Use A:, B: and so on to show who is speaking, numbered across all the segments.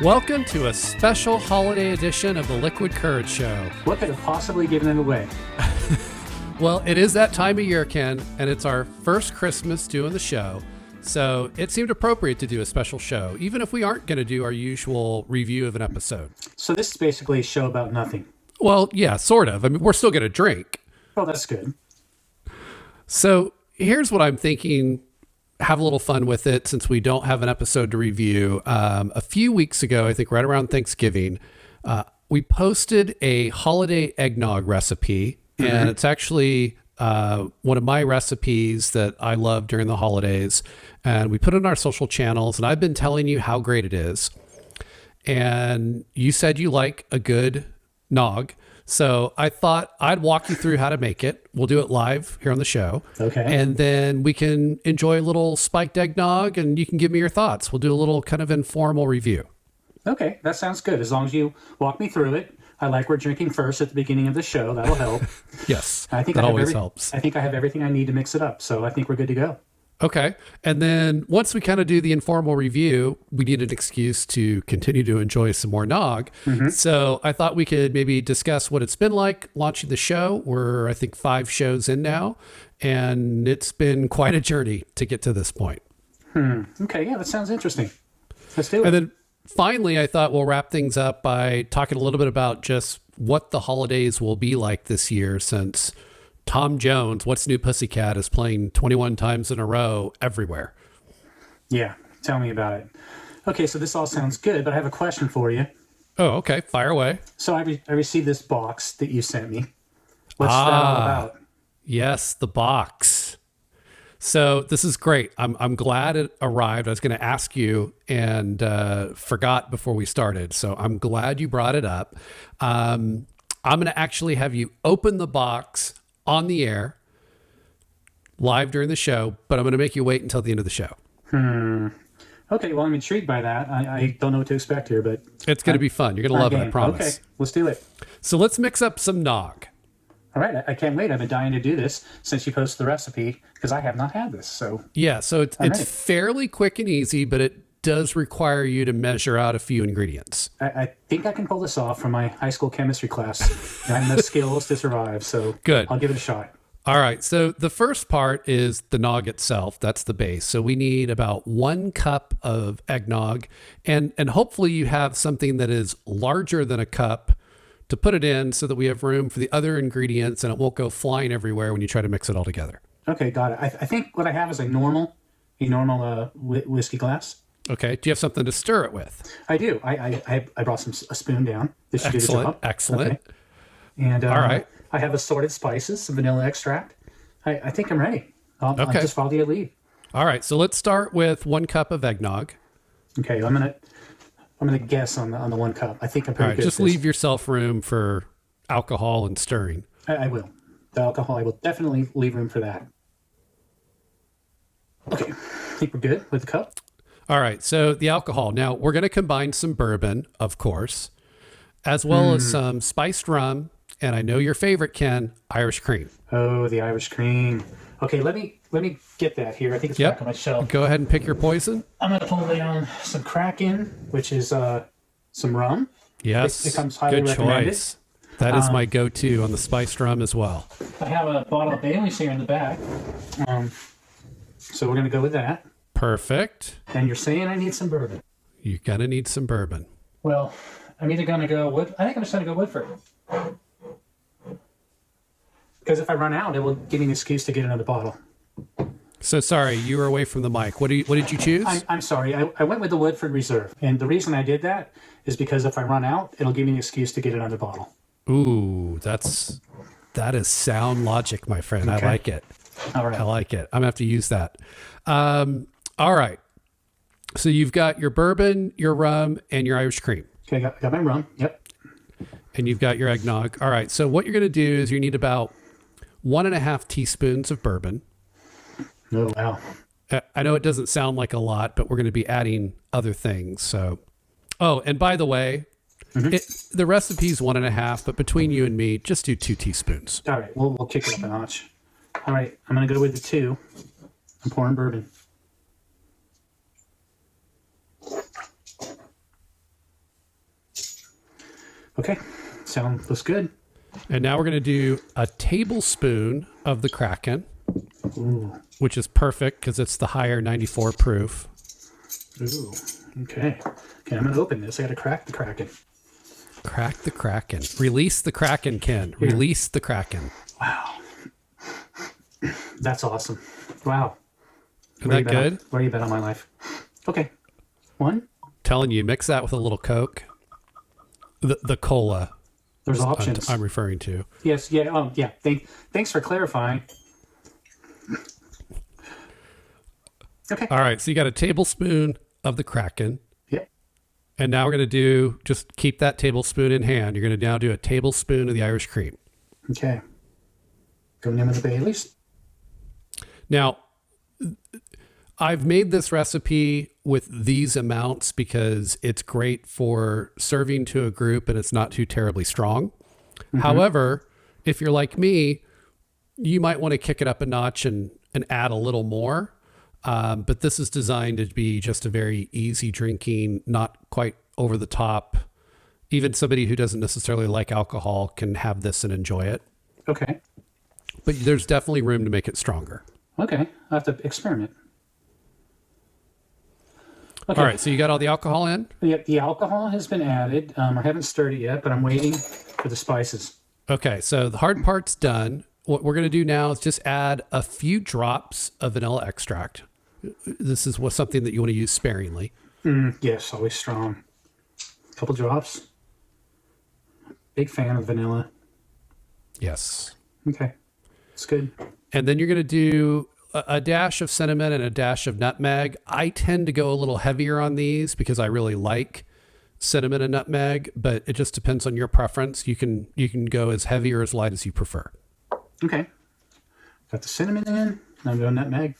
A: Welcome to a special holiday edition of the Liquid Courage Show.
B: What could have possibly given it away?
A: Well, it is that time of year, Ken, and it's our first Christmas doing the show. So it seemed appropriate to do a special show, even if we aren't going to do our usual review of an episode.
B: So this is basically a show about nothing.
A: Well, yeah, sort of. I mean, we're still going to drink.
B: Oh, that's good.
A: So here's what I'm thinking. Have a little fun with it since we don't have an episode to review. A few weeks ago, I think right around Thanksgiving, we posted a holiday eggnog recipe, and it's actually one of my recipes that I love during the holidays. And we put it on our social channels, and I've been telling you how great it is. And you said you like a good nog. So I thought I'd walk you through how to make it. We'll do it live here on the show.
B: Okay.
A: And then we can enjoy a little spiked eggnog and you can give me your thoughts. We'll do a little kind of informal review.
B: Okay, that sounds good. As long as you walk me through it. I like we're drinking first at the beginning of the show. That'll help.
A: Yes,
B: I think
A: that always helps.
B: I think I have everything I need to mix it up. So I think we're good to go.
A: Okay. And then once we kind of do the informal review, we need an excuse to continue to enjoy some more nog. So I thought we could maybe discuss what it's been like launching the show. We're, I think, 5 shows in now, and it's been quite a journey to get to this point.
B: Okay, yeah, that sounds interesting. Let's do it.
A: And then finally, I thought we'll wrap things up by talking a little bit about just what the holidays will be like this year since Tom Jones, What's New Pussycat, is playing 21 times in a row everywhere.
B: Yeah, tell me about it. Okay, so this all sounds good, but I have a question for you.
A: Oh, okay. Fire away.
B: So I received this box that you sent me. What's that all about?
A: Yes, the box. So this is great. I'm glad it arrived. I was going to ask you and forgot before we started. So I'm glad you brought it up. I'm going to actually have you open the box on the air live during the show, but I'm going to make you wait until the end of the show.
B: Okay, well, I'm intrigued by that. I don't know what to expect here, but
A: It's going to be fun. You're going to love it, I promise.
B: Okay, let's do it.
A: So let's mix up some nog.
B: All right, I can't wait. I've been dying to do this since you posted the recipe because I have not had this. So
A: Yeah, so it's
B: ready.
A: fairly quick and easy, but it does require you to measure out a few ingredients.
B: I think I can pull this off from my high school chemistry class. I have the skills to survive, so
A: Good.
B: I'll give it a shot.
A: All right, so the first part is the nog itself. That's the base. So we need about 1 cup of eggnog, and hopefully you have something that is larger than a cup to put it in so that we have room for the other ingredients and it won't go flying everywhere when you try to mix it all together.
B: Okay, got it. I think what I have is a normal whiskey glass.
A: Okay, do you have something to stir it with?
B: I do. I brought a spoon down. This should do the job.
A: Excellent.
B: Okay. And
A: All right.
B: I have assorted spices, some vanilla extract. I think I'm ready. I'll just follow your lead.
A: All right, so let's start with 1 cup of eggnog.
B: Okay, I'm gonna guess on the 1 cup. I think I'm
A: All
B: pretty
A: right,
B: good.
A: just
B: at this.
A: leave yourself room for alcohol and stirring.
B: I will. The alcohol, I will definitely leave room for that. Okay, I think we're good with the cup.
A: All right, so the alcohol. Now, we're going to combine some bourbon, of course, as well as some spiced rum, and I know your favorite, Ken, Irish cream.
B: Oh, the Irish cream. Okay, let me get that here. I think it's back on my shelf.
A: Go ahead and pick your poison.
B: I'm going to pull down some Kraken, which is some rum.
A: Yes,
B: It comes highly
A: good
B: recommended.
A: choice. That is my go-to on the spiced rum as well.
B: I have a bottle of Bailey's here in the back. So we're going to go with that.
A: Perfect.
B: And you're saying I need some bourbon.
A: You're going to need some bourbon.
B: Well, I'm either going to go wood. I think I'm just going to go Woodford. Because if I run out, it will give me an excuse to get another bottle.
A: So sorry, you were away from the mic. What did you choose?
B: I'm sorry. I went with the Woodford Reserve. And the reason I did that is because if I run out, it'll give me an excuse to get another bottle.
A: Ooh, that is sound logic, my friend.
B: Okay.
A: I like it.
B: All right.
A: I like it. I'm going to have to use that. All right. So you've got your bourbon, your rum, and your Irish cream.
B: Okay, got my rum. Yep.
A: And you've got your eggnog. All right. So what you're going to do is you need about 1.5 teaspoons of bourbon.
B: Oh, wow.
A: I know it doesn't sound like a lot, but we're going to be adding other things. So, oh, and by the way, the recipe's 1.5, but between you and me, just do 2 teaspoons.
B: All right. We'll kick it up a notch. All right. I'm going to go with the 2. I'm pouring bourbon. Okay. Looks good.
A: And now we're going to do a tablespoon of the Kraken,
B: Ooh.
A: which is perfect because it's the higher 94 proof.
B: Ooh. Okay. Okay, I'm going to open this. I got to crack the Kraken.
A: Crack the Kraken. Release the Kraken, Ken.
B: Here.
A: Release the Kraken.
B: Wow. That's awesome. Wow.
A: Isn't that good?
B: Where you bet on my life? Okay. One.
A: Telling you, mix that with a little Coke. The cola.
B: There's options.
A: I'm referring to.
B: Yes. Yeah. Yeah. Thanks for clarifying. Okay.
A: All right. So you got a tablespoon of the Kraken.
B: Yep.
A: And now we're going to do, just keep that tablespoon in hand. You're going to now do a tablespoon of the Irish cream.
B: Okay. Going in with the Baileys.
A: Now, I've made this recipe with these amounts because it's great for serving to a group and it's not too terribly strong. Mm-hmm. However, if you're like me, you might want to kick it up a notch and add a little more. But this is designed to be just a very easy drinking, not quite over the top. Even somebody who doesn't necessarily like alcohol can have this and enjoy it.
B: Okay.
A: But there's definitely room to make it stronger.
B: Okay. I'll have to experiment. Okay.
A: All right. So you got all the alcohol in?
B: The alcohol has been added. I haven't stirred it yet, but I'm waiting for the spices.
A: Okay. So the hard part's done. What we're going to do now is just add a few drops of vanilla extract. This is something that you want to use sparingly.
B: Yes, always strong. A couple drops. Big fan of vanilla.
A: Yes.
B: Okay. It's good.
A: And then you're going to do a dash of cinnamon and a dash of nutmeg. I tend to go a little heavier on these because I really like cinnamon and nutmeg, but it just depends on your preference. You can go as heavy or as light as you prefer.
B: Okay. Got the cinnamon in. I'm doing nutmeg.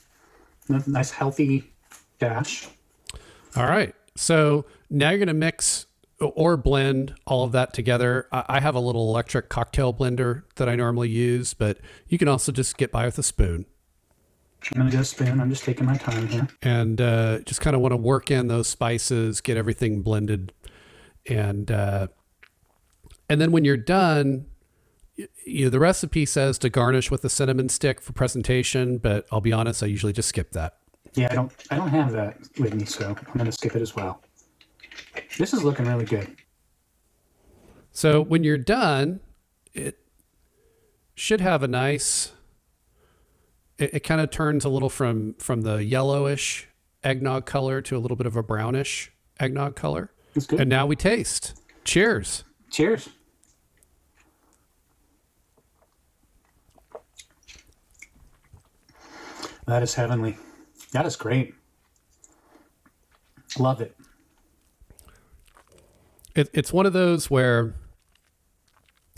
B: Nice healthy dash.
A: All right. So now you're going to mix or blend all of that together. I have a little electric cocktail blender that I normally use, but you can also just get by with a spoon.
B: I'm going to get a spoon. I'm just taking my time here.
A: And just kind of want to work in those spices, get everything blended. And then when you're done, the recipe says to garnish with a cinnamon stick for presentation, but I'll be honest, I usually just skip that.
B: Yeah, I don't have that with me, so I'm going to skip it as well. This is looking really good.
A: So when you're done, it should have a nice, it kind of turns a little from the yellowish eggnog color to a little bit of a brownish eggnog color.
B: It's good.
A: And now we taste. Cheers.
B: Cheers. That is heavenly. That is great. Love it.
A: It's one of those where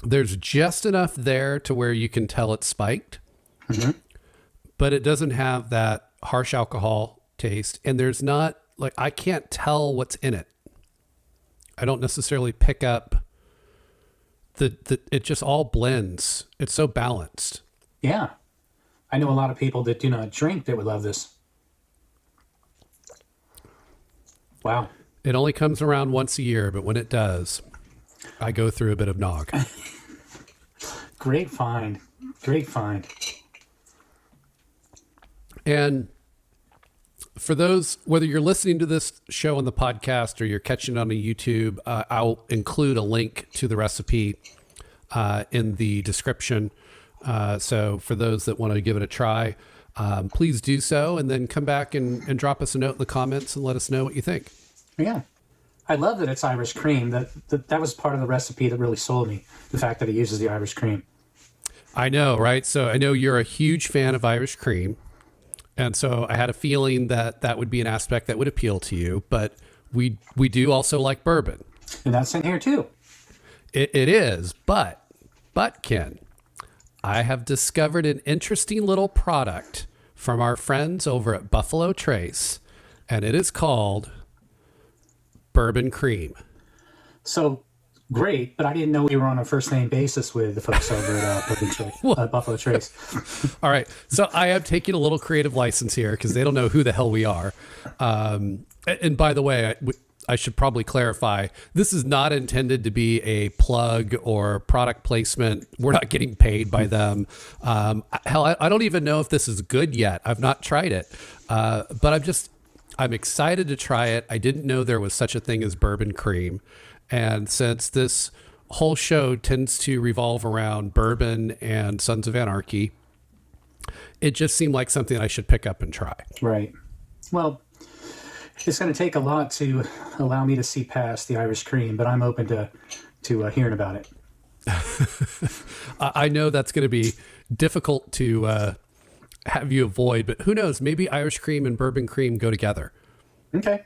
A: there's just enough there to where you can tell it's spiked, but it doesn't have that harsh alcohol taste. And there's not, like, I can't tell what's in it. I don't necessarily pick up it just all blends. It's so balanced.
B: Yeah. I know a lot of people that do not drink that would love this. Wow.
A: It only comes around once a year, but when it does, I go through a bit of nog.
B: Great find. Great find.
A: And for those, whether you're listening to this show on the podcast or you're catching it on a YouTube, I'll include a link to the recipe in the description. So for those that want to give it a try, please do so, and then come back and drop us a note in the comments and let us know what you think.
B: Yeah. I love that it's Irish cream. That was part of the recipe that really sold me, the fact that it uses the Irish cream.
A: I know, right? So I know you're a huge fan of Irish cream. And so I had a feeling that would be an aspect that would appeal to you, but we do also like bourbon.
B: And that's in here too.
A: It is, but Ken, I have discovered an interesting little product from our friends over at Buffalo Trace, and it is called Bourbon Cream.
B: So great, but I didn't know we were on a first name basis with the folks over at Buffalo Trace.
A: All right, so I am taking a little creative license here because they don't know who the hell we are. And by the way, I should probably clarify, this is not intended to be a plug or product placement. We're not getting paid by them. Hell, I don't even know if this is good yet. I've not tried it. But I'm excited to try it. I didn't know there was such a thing as bourbon cream. And since this whole show tends to revolve around bourbon and Sons of Anarchy, it just seemed like something I should pick up and try.
B: Right. Well, it's going to take a lot to allow me to see past the Irish cream, but I'm open to hearing about it.
A: I know that's going to be difficult to have you avoid, but who knows? Maybe Irish cream and bourbon cream go together.
B: Okay.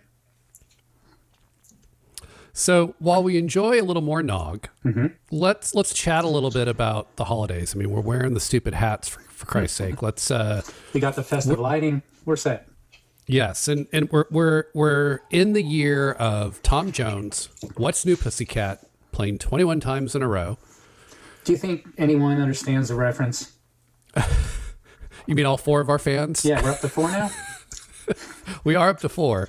A: So while we enjoy a little more nog, let's chat a little bit about the holidays. I mean, we're wearing the stupid hats for Christ's sake. Let's.
B: We got the festive lighting. We're set.
A: Yes, and we're in the year of Tom Jones. What's New, Pussycat? Playing 21 times in a row.
B: Do you think anyone understands the reference?
A: You mean all 4 of our fans?
B: Yeah, we're up to 4 now.
A: We are up to 4.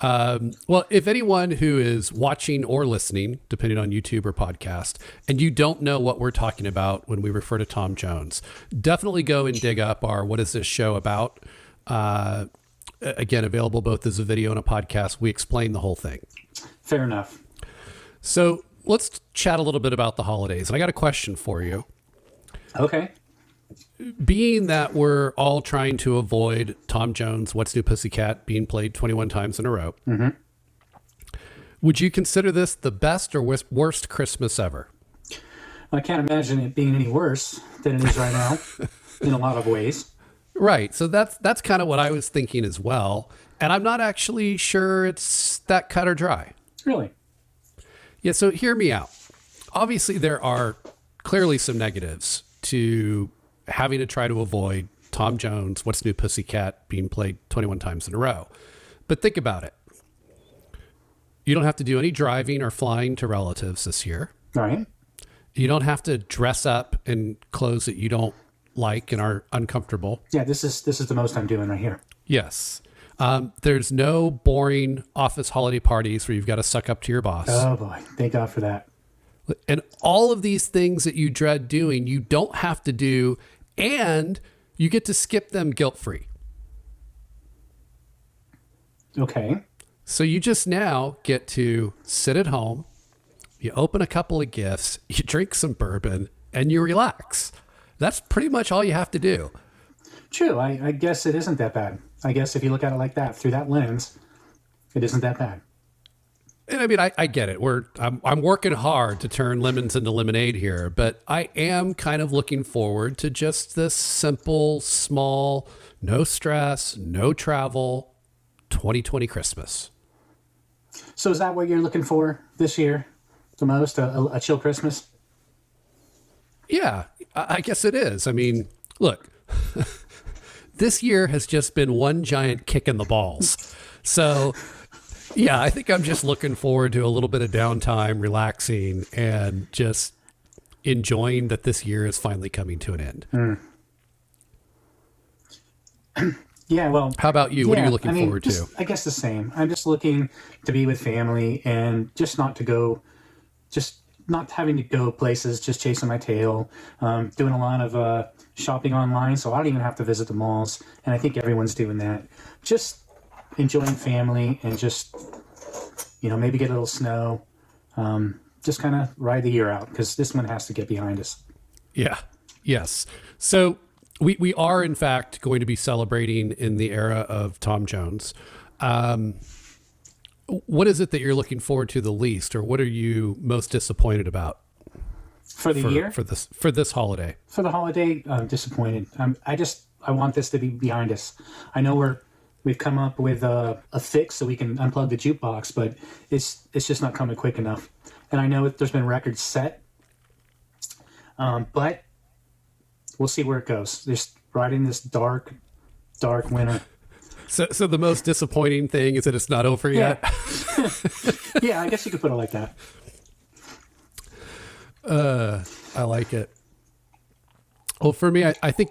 A: Well, if anyone who is watching or listening, depending on YouTube or podcast, and you don't know what we're talking about when we refer to Tom Jones, definitely go and dig up our What Is This Show About? Again, available both as a video and a podcast. We explain the whole thing.
B: Fair enough.
A: So let's chat a little bit about the holidays. And I got a question for you.
B: Okay.
A: Being that we're all trying to avoid Tom Jones, What's New, Pussycat being played 21 times in a row, would you consider this the best or worst Christmas ever?
B: I can't imagine it being any worse than it is right now in a lot of ways.
A: Right. So that's kind of what I was thinking as well. And I'm not actually sure it's that cut or dry.
B: Really?
A: Yeah. So hear me out. Obviously, there are clearly some negatives to having to try to avoid Tom Jones, What's New, Pussycat being played 21 times in a row. But think about it. You don't have to do any driving or flying to relatives this year.
B: All right.
A: You don't have to dress up in clothes that you don't like and are uncomfortable.
B: Yeah, this is the most I'm doing right here.
A: Yes. There's no boring office holiday parties where you've got to suck up to your boss.
B: Oh boy, thank God for that.
A: And all of these things that you dread doing, you don't have to do, and you get to skip them guilt-free.
B: Okay.
A: So you just now get to sit at home, you open a couple of gifts, you drink some bourbon, and you relax. That's pretty much all you have to do.
B: True. I guess it isn't that bad. I guess if you look at it like that, through that lens, it isn't that bad.
A: And I mean, I get it. I'm working hard to turn lemons into lemonade here, but I am kind of looking forward to just this simple, small, no stress, no travel, 2020 Christmas.
B: So is that what you're looking for this year the most? A chill Christmas?
A: Yeah, I guess it is. I mean, look, this year has just been one giant kick in the balls. So, yeah, I think I'm just looking forward to a little bit of downtime, relaxing, and just enjoying that this year is finally coming to an end.
B: Yeah, well...
A: How about you? What are you looking forward to?
B: I guess the same. I'm just looking to be with family and just not having to go places, just chasing my tail, doing a lot of shopping online, so I don't even have to visit the malls, and I think everyone's doing that. Just enjoying family and just, maybe get a little snow, just kind of ride the year out, because this one has to get behind us.
A: Yeah, yes. So we are, in fact, going to be celebrating in the era of Tom Jones. What is it that you're looking forward to the least, or what are you most disappointed about
B: for the year?
A: For this holiday?
B: For the holiday, I'm disappointed. I want this to be behind us. I know we've come up with a fix so we can unplug the jukebox, but it's just not coming quick enough. And I know there's been records set, but we'll see where it goes. Just riding this dark winter.
A: So the most disappointing thing is that it's not over yet.
B: Yeah, I guess you could put it like that.
A: I like it. Well, for me, I think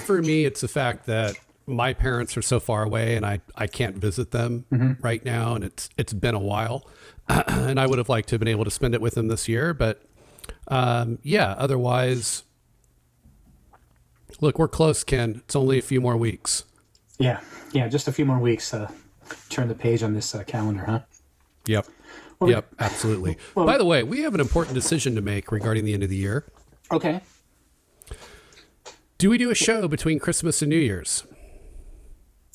A: for me, it's the fact that my parents are so far away and I can't visit them right now. And it's been a while and I would have liked to have been able to spend it with them this year. But yeah, otherwise, look, we're close, Ken. It's only a few more weeks.
B: Yeah. Just a few more weeks. Turn the page on this calendar, huh?
A: Yep. Yep, absolutely. Well, by the way, we have an important decision to make regarding the end of the year.
B: Okay.
A: Do we do a show between Christmas and New Year's?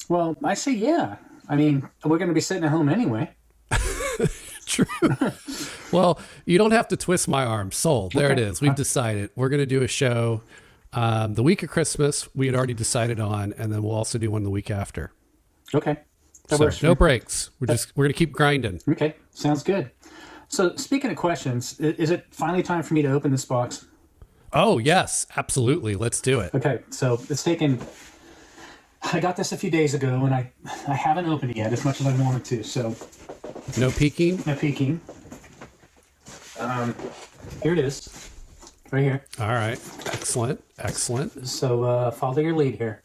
B: Well, I say yeah. I mean, we're going to be sitting at home anyway.
A: True. Well, you don't have to twist my arm. Sold. There it is. We've decided. We're going to do a show the week of Christmas. We had already decided on, and then we'll also do one the week after.
B: Okay. That
A: So
B: works.
A: no breaks. We're going to keep grinding.
B: Okay. Sounds good. So speaking of questions, is it finally time for me to open this box?
A: Oh, yes, absolutely. Let's do it.
B: Okay. So it's taken, I got this a few days ago and I haven't opened it yet as much as I wanted to. So
A: No peeking?
B: no peeking. Here it is. Right here.
A: All right. Excellent. Excellent.
B: So follow your lead here.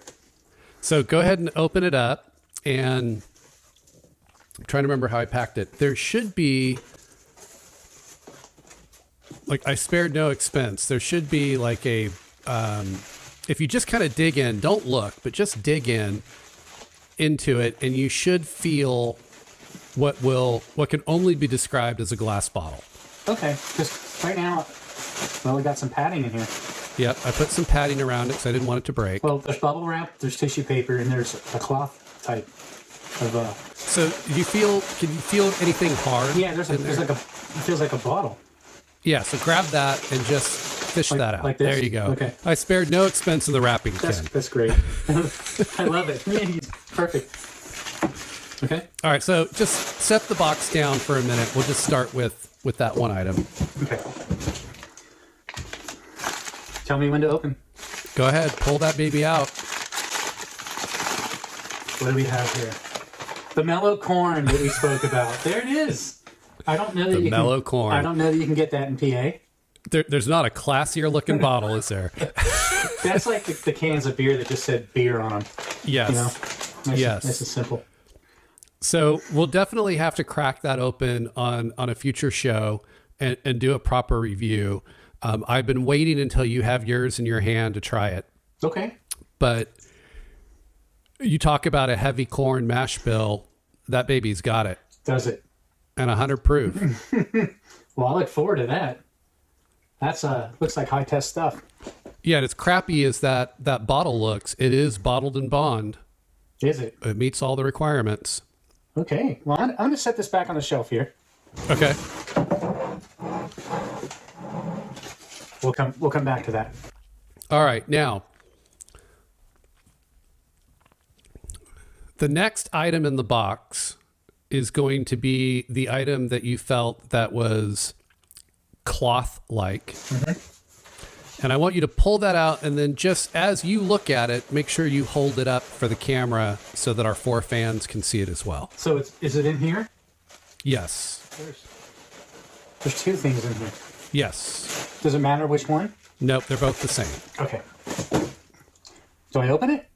A: So go ahead and open it up. And I'm trying to remember how I packed it. There should be, like, I spared no expense. There should be like a, if you just kind of dig in, don't look, but just dig into it, and you should feel what can only be described as a glass bottle.
B: Okay. Because right now, well, we got some padding in here.
A: Yep, I put some padding around it because I didn't want it to break.
B: Well, there's bubble wrap, there's tissue paper, and there's a cloth type of
A: So can you feel anything hard?
B: yeah, there's like it feels like a bottle.
A: Yeah, so grab that and just fish that out.
B: Like this?
A: There you go.
B: Okay.
A: I spared no expense in the wrapping, Ken.
B: That's great. I love it. Perfect. Okay.
A: All right, so just set the box down for a minute. We'll just start with that one item.
B: Okay. Tell me when to open.
A: Go ahead, pull that baby out.
B: What do we have here? The mellow corn that we spoke about. There it is. I don't know that
A: The mellow corn.
B: I don't know that you can get that in PA.
A: There's not a classier looking bottle, is there?
B: That's like the cans of beer that just said beer on them.
A: Yes.
B: You know?
A: Yes.
B: This is simple.
A: So we'll definitely have to crack that open on a future show and do a proper review. I've been waiting until you have yours in your hand to try it.
B: Okay.
A: But you talk about a heavy corn mash bill, that baby's got it.
B: Does it?
A: And 100 proof.
B: Well, I look forward to that. That's looks like high test stuff.
A: Yeah, and as crappy as that bottle looks, it is bottled in bond.
B: Is it?
A: It meets all the requirements.
B: Okay. Well, I'm going to set this back on the shelf here.
A: Okay.
B: We'll come back to that.
A: All right. Now, the next item in the box is going to be the item that you felt that was cloth-like. Mm-hmm. And I want you to pull that out, and then just as you look at it, make sure you hold it up for the camera so that our 4 fans can see it as well.
B: So is it in here?
A: Yes.
B: There's 2 things in here.
A: Yes.
B: Does it matter which one?
A: Nope, they're both the same.
B: Okay. Do I open it?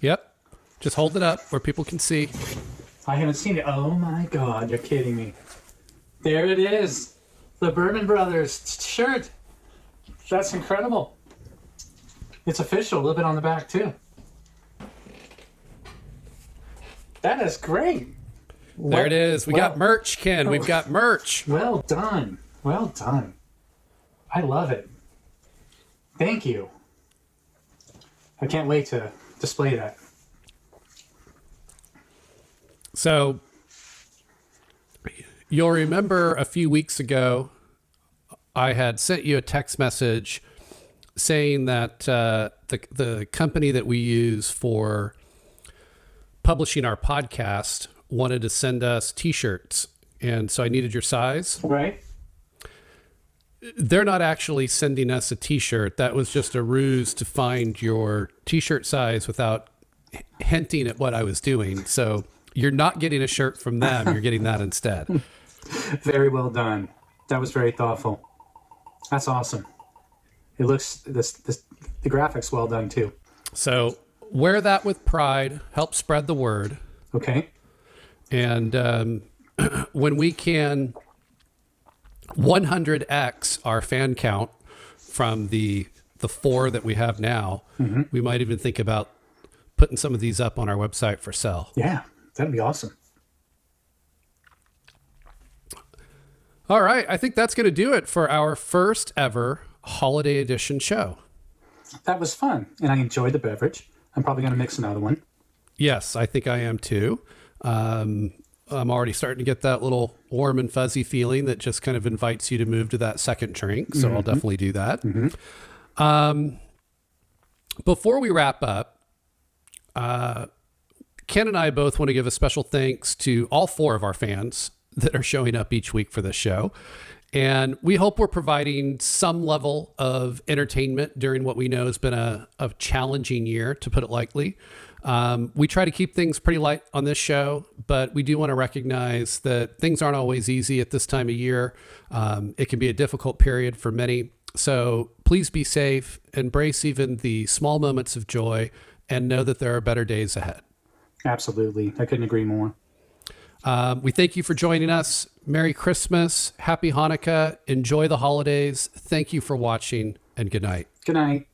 A: Yep. Just hold it up where people can see.
B: I haven't seen it. Oh my God, you're kidding me. There it is. The Bourbon Brothers shirt. That's incredible. It's official. A little bit on the back too. That is great.
A: There it is. We got merch, Ken. We've got merch.
B: Well done. Well done. I love it. Thank you. I can't wait to display that.
A: So you'll remember a few weeks ago, I had sent you a text message saying that the company that we use for publishing our podcast wanted to send us T-shirts. And so I needed your size.
B: Right.
A: They're not actually sending us a T-shirt. That was just a ruse to find your T-shirt size without hinting at what I was doing. So you're not getting a shirt from them. You're getting that instead.
B: Very well done. That was very thoughtful. That's awesome. It looks the graphics well done too.
A: So wear that with pride, help spread the word.
B: Okay.
A: And when we can 100x our fan count from the 4 that we have now, we might even think about putting some of these up on our website for sale.
B: Yeah, that'd be awesome.
A: All right. I think that's going to do it for our first ever holiday edition show.
B: That was fun, and I enjoyed the beverage. I'm probably going to mix another one.
A: Yes, I think I am too. I'm already starting to get that little warm and fuzzy feeling that just kind of invites you to move to that second drink. So I'll definitely do that. Before we wrap up, Ken and I both want to give a special thanks to all 4 of our fans that are showing up each week for this show. And we hope we're providing some level of entertainment during what we know has been a challenging year, to put it lightly. We try to keep things pretty light on this show, but we do want to recognize that things aren't always easy at this time of year. It can be a difficult period for many. So please be safe, embrace even the small moments of joy, and know that there are better days ahead.
B: Absolutely. I couldn't agree more.
A: We thank you for joining us. Merry Christmas. Happy Hanukkah. Enjoy the holidays. Thank you for watching, and good night.
B: Good night.